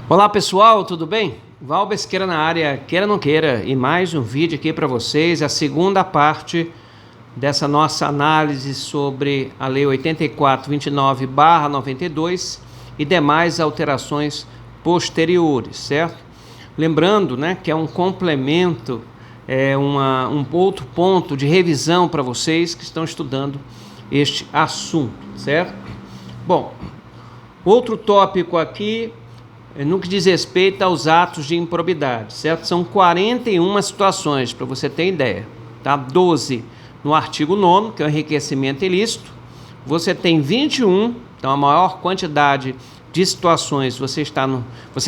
Olá pessoal, tudo bem? Val Besqueira na área, queira ou não queira, e mais um vídeo aqui para vocês, a segunda parte dessa nossa análise sobre a Lei 8429/92 e demais alterações posteriores, certo? Lembrando, né, que é um complemento, um outro ponto de revisão para vocês que estão estudando este assunto, certo? Bom, outro tópico aqui no que diz respeito aos atos de improbidade, certo? São 41 situações, para você ter ideia, tá? 12 no artigo 9º, que é o enriquecimento ilícito. Você tem 21, então a maior quantidade de situações você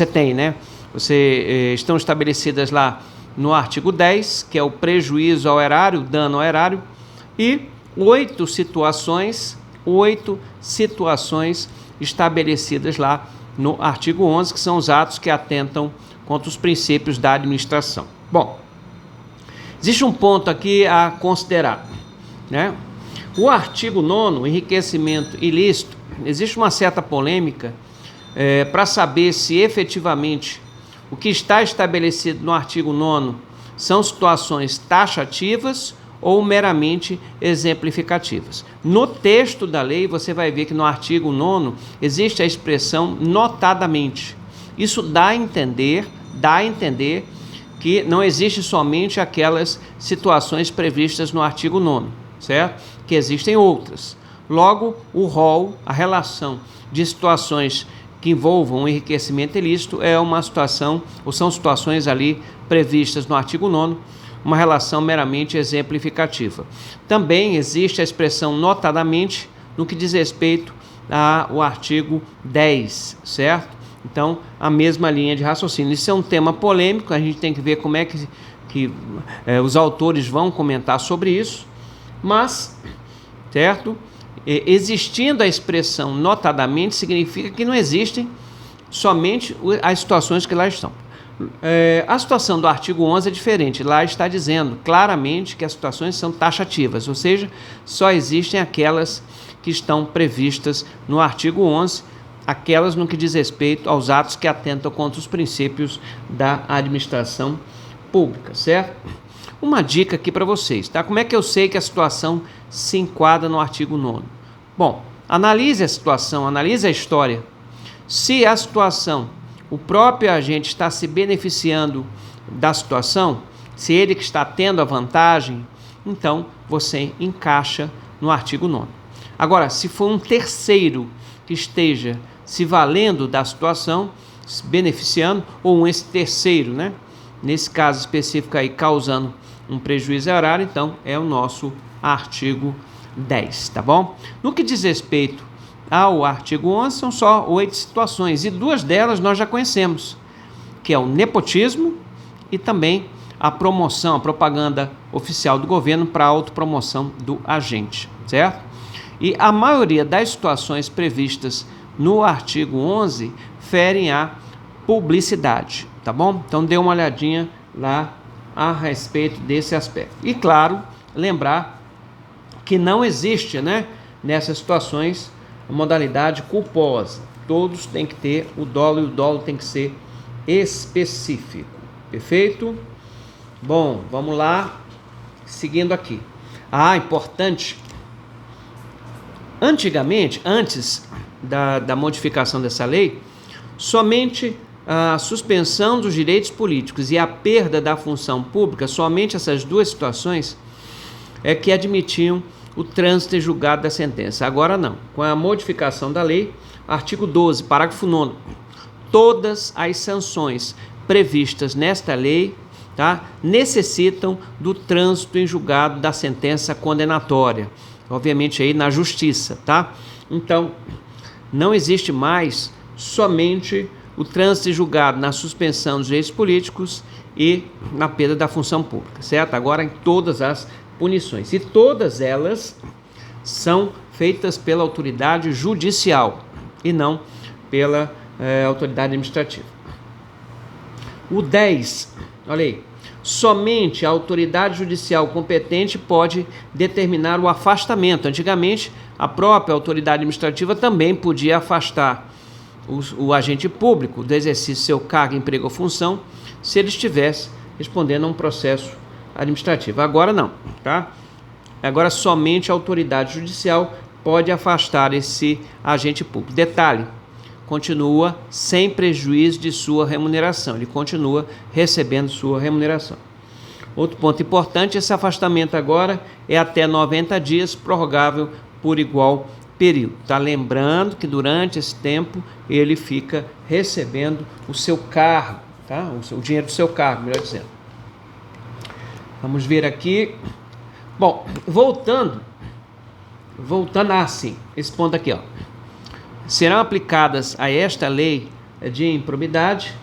tem, né? Estão estabelecidas lá no artigo 10, que é o prejuízo ao erário, dano ao erário, e 8 situações estabelecidas lá no artigo 11, que são os atos que atentam contra os princípios da administração. Bom, existe um ponto aqui a considerar, né? O artigo 9º, enriquecimento ilícito, existe uma certa polêmica para saber se efetivamente o que está estabelecido no artigo 9º são situações taxativas ou meramente exemplificativas. No texto da lei, você vai ver que no artigo 9º existe a expressão notadamente. Isso dá a entender que não existe somente aquelas situações previstas no artigo 9º, certo? Que existem outras. Logo, o rol, a relação de situações que envolvam o enriquecimento ilícito é uma situação, ou são situações ali previstas no artigo 9º, uma relação meramente exemplificativa. Também existe a expressão notadamente no que diz respeito ao artigo 10, certo? Então, a mesma linha de raciocínio. Isso é um tema polêmico, a gente tem que ver como é que os autores vão comentar sobre isso, mas, certo? Existindo a expressão notadamente, significa que não existem somente as situações que lá estão. A situação do artigo 11 é diferente. Lá está dizendo claramente que as situações são taxativas, ou seja, só existem aquelas que estão previstas no artigo 11, aquelas no que diz respeito aos atos que atentam contra os princípios da administração pública, certo? Uma dica aqui para vocês, tá? Como é que eu sei que a situação se enquadra no artigo 9º? Bom, analise a situação, analise a história. Se a situação, o próprio agente está se beneficiando da situação, se ele que está tendo a vantagem, então você encaixa no artigo 9º. Agora, se for um terceiro que esteja se valendo da situação, se beneficiando, ou esse terceiro, né? Nesse caso específico aí, causando um prejuízo erário, então é o nosso artigo 10, tá bom? No que diz respeito ao artigo 11, são só 8 situações, e 2 delas nós já conhecemos, que é o nepotismo e também a promoção, a propaganda oficial do governo para a autopromoção do agente, certo? E a maioria das situações previstas no artigo 11 ferem a publicidade, tá bom? Então dê uma olhadinha lá a respeito desse aspecto. E claro, lembrar que não existe, né, nessas situações a modalidade culposa. Todos têm que ter o dolo e o dolo tem que ser específico. Perfeito? Bom, vamos lá. Seguindo aqui. Importante. Antigamente, antes da modificação dessa lei, somente a suspensão dos direitos políticos e a perda da função pública, somente essas 2 situações é que admitiam o trânsito em julgado da sentença. Agora não. Com a modificação da lei, artigo 12, parágrafo 9º, todas as sanções previstas nesta lei, tá, necessitam do trânsito em julgado da sentença condenatória. Obviamente aí na justiça, tá? Então, não existe mais somente o trânsito em julgado na suspensão dos direitos políticos e na perda da função pública, certo? Agora em todas as punições. E todas elas são feitas pela autoridade judicial e não pela autoridade administrativa. O 10, olha aí, somente a autoridade judicial competente pode determinar o afastamento. Antigamente, a própria autoridade administrativa também podia afastar o agente público do exercício de seu cargo, emprego ou função, se ele estivesse respondendo a um processo administrativo. Agora não, tá? Agora somente a autoridade judicial pode afastar esse agente público. Detalhe, continua sem prejuízo de sua remuneração, ele continua recebendo sua remuneração. Outro ponto importante, esse afastamento agora é até 90 dias, prorrogável por igual período. Tá? Lembrando que durante esse tempo ele fica recebendo o seu cargo, tá? O dinheiro do seu cargo, melhor dizendo. Vamos ver aqui. Bom, voltando assim, esse ponto aqui, ó. Serão aplicadas a esta lei de improbidade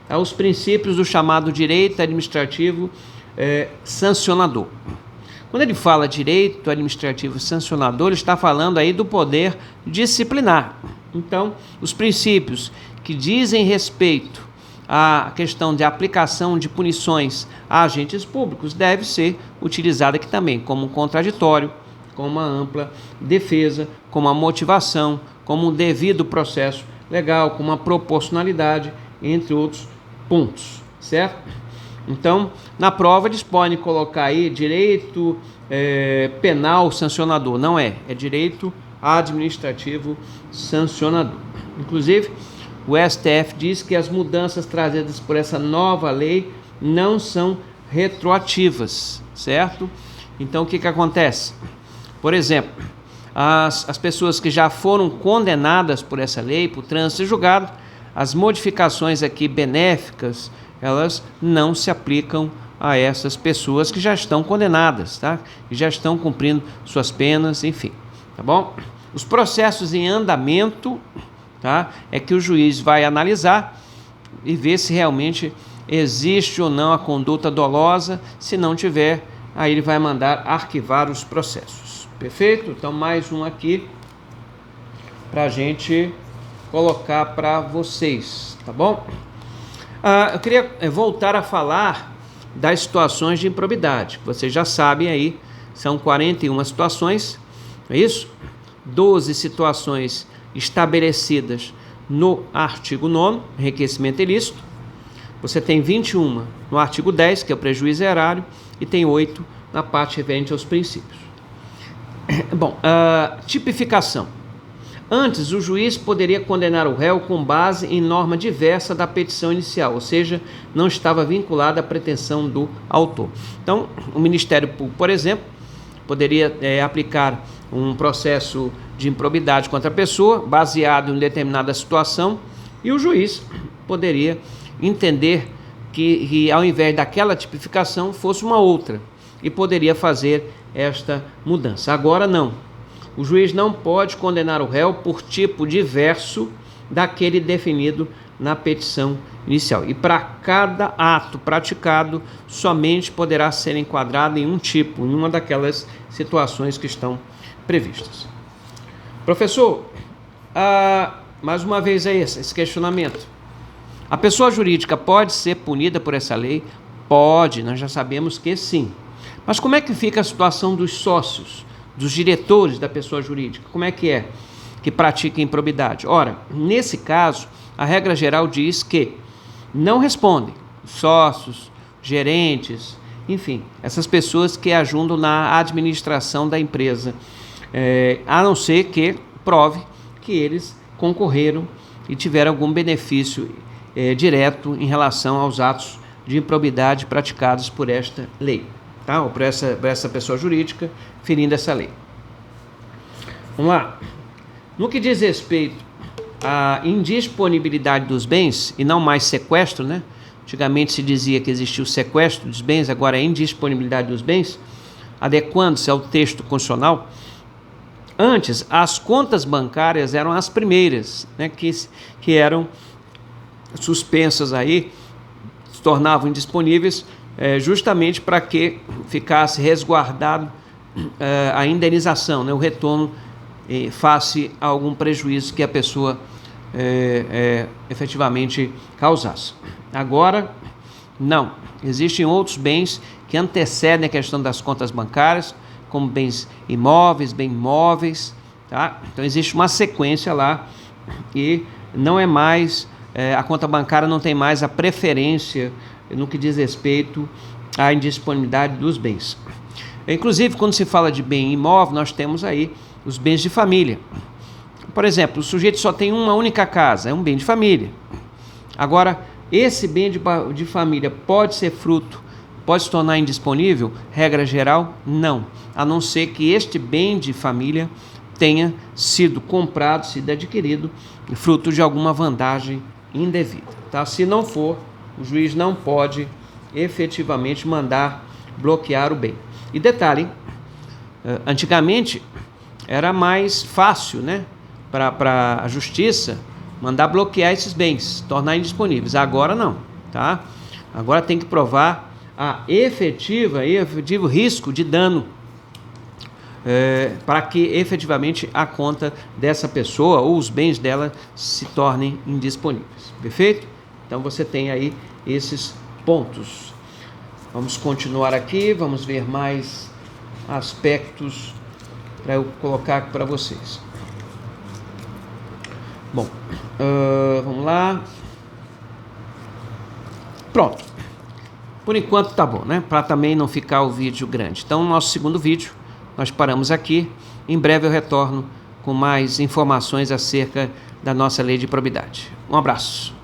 aos princípios do chamado direito administrativo sancionador. Quando ele fala direito administrativo sancionador, ele está falando aí do poder disciplinar. Então, os princípios que dizem respeito à questão de aplicação de punições a agentes públicos deve ser utilizada aqui também, como um contraditório, como uma ampla defesa, como uma motivação, como um devido processo legal, como uma proporcionalidade, entre outros pontos, certo? Então, na prova eles podem colocar aí direito penal sancionador, não é direito administrativo sancionador. Inclusive, o STF diz que as mudanças trazidas por essa nova lei não são retroativas, certo? Então, o que acontece? Por exemplo, as pessoas que já foram condenadas por essa lei, por trânsito julgado, as modificações aqui benéficas, elas não se aplicam a essas pessoas que já estão condenadas, tá? Que já estão cumprindo suas penas, enfim, tá bom? Os processos em andamento, tá? É que o juiz vai analisar e ver se realmente existe ou não a conduta dolosa. Se não tiver, aí ele vai mandar arquivar os processos. Perfeito? Então, mais um aqui para a gente colocar para vocês, tá bom? Eu queria voltar a falar das situações de improbidade. Vocês já sabem aí, são 41 situações, é isso? 12 situações estabelecidas no artigo 9º, enriquecimento ilícito. Você tem 21 no artigo 10, que é o prejuízo erário, e tem 8 na parte referente aos princípios. Bom, tipificação. Antes, o juiz poderia condenar o réu com base em norma diversa da petição inicial, ou seja, não estava vinculada à pretensão do autor. Então, o Ministério Público, por exemplo, poderia aplicar um processo de improbidade contra a pessoa, baseado em determinada situação, e o juiz poderia entender que ao invés daquela tipificação, fosse uma outra, e poderia fazer esta mudança. Agora, não. O juiz não pode condenar o réu por tipo diverso daquele definido na petição inicial. E para cada ato praticado, somente poderá ser enquadrado em um tipo, em uma daquelas situações que estão previstas. Professor, mais uma vez aí esse questionamento. A pessoa jurídica pode ser punida por essa lei? Pode, nós já sabemos que sim. Mas como é que fica a situação dos sócios, dos diretores da pessoa jurídica? Como é que pratica improbidade? Ora, nesse caso, a regra geral diz que não respondem sócios, gerentes, enfim, essas pessoas que ajudam na administração da empresa, a não ser que prove que eles concorreram e tiveram algum benefício direto em relação aos atos de improbidade praticados por esta lei. Tá? Ou por essa pessoa jurídica, ferindo essa lei. Vamos lá. No que diz respeito à indisponibilidade dos bens, e não mais sequestro, né? Antigamente se dizia que existia o sequestro dos bens, agora é indisponibilidade dos bens, adequando-se ao texto constitucional. Antes, as contas bancárias eram as primeiras, né? que eram suspensas aí, se tornavam indisponíveis, justamente para que ficasse resguardado a indenização, né, o retorno face a algum prejuízo que a pessoa efetivamente causasse. Agora, não. Existem outros bens que antecedem a questão das contas bancárias, como bens imóveis, bem imóveis, tá? Então existe uma sequência lá e não é mais, a conta bancária não tem mais a preferência no que diz respeito à indisponibilidade dos bens. Inclusive, quando se fala de bem imóvel, nós temos aí os bens de família. Por exemplo, o sujeito só tem uma única casa, é um bem de família. Agora, esse bem de família pode ser fruto, pode se tornar indisponível? Regra geral, não. A não ser que este bem de família tenha sido comprado, sido adquirido, fruto de alguma vantagem indevida. Tá? Se não for, o juiz não pode efetivamente mandar bloquear o bem. E detalhe, antigamente era mais fácil, né, para a justiça mandar bloquear esses bens, tornar indisponíveis. Agora não, tá? Agora tem que provar a efetivo risco de dano para que efetivamente a conta dessa pessoa ou os bens dela se tornem indisponíveis. Perfeito? Então você tem aí esses pontos. Vamos continuar aqui, vamos ver mais aspectos para eu colocar aqui para vocês. Bom, vamos lá. Pronto. Por enquanto tá bom, né? Para também não ficar o vídeo grande. Então, no nosso segundo vídeo, nós paramos aqui. Em breve eu retorno com mais informações acerca da nossa lei de probidade. Um abraço.